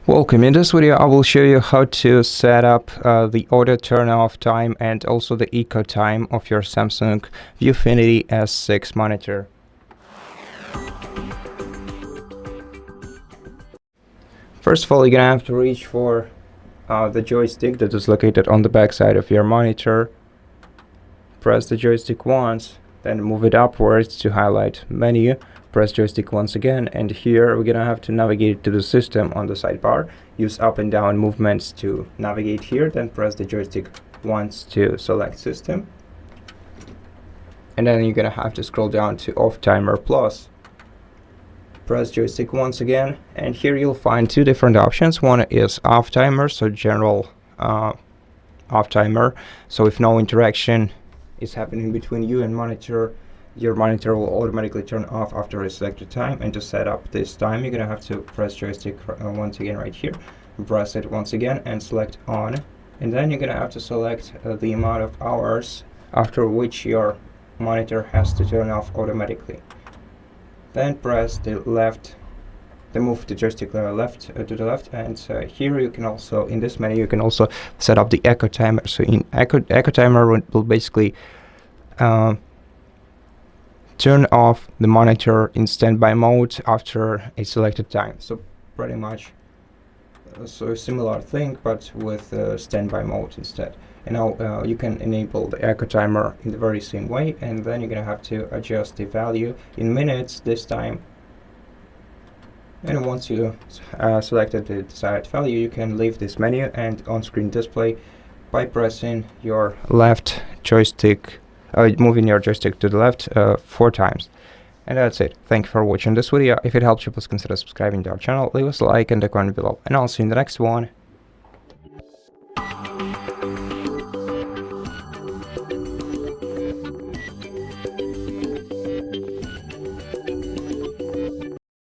Welcome. In this video I will show you how to set up the auto turn off time and also the eco time of your Samsung ViewFinity S6 monitor. First of all, you're gonna have to reach for the joystick that is located on the back side of your monitor. Press the joystick once, then move it upwards to highlight menu. Press joystick once again, and here we're gonna have to navigate to the system on the sidebar. Use up and down movements to navigate here, then press the joystick once to select system. And then you're gonna have to scroll down to off timer plus. Press joystick once again, and here you'll find two different options. One is off timer, so general off timer. So if no interaction is happening between you and monitor, your monitor will automatically turn off after a selected time. And to set up this time, you're gonna have to press joystick once again right here, press it once again and select on, and then you're gonna have to select the amount of hours after which your monitor has to turn off automatically. Then press the left, then move the joystick left to the left, and here you can also, in this menu, you can also set up the echo timer. So in echo timer will basically turn off the monitor in standby mode after a selected time. So pretty much so a similar thing, but with standby mode instead. And now you can enable the echo timer in the very same way, and then you're gonna have to adjust the value in minutes this time. And once you selected the desired value, you can leave this menu and on-screen display by pressing your left joystick, moving your joystick to the left 4 times. And that's it. Thank you for watching this video. If it helped you, please consider subscribing to our channel, leave us a like and a comment below, and I'll see you in the next one.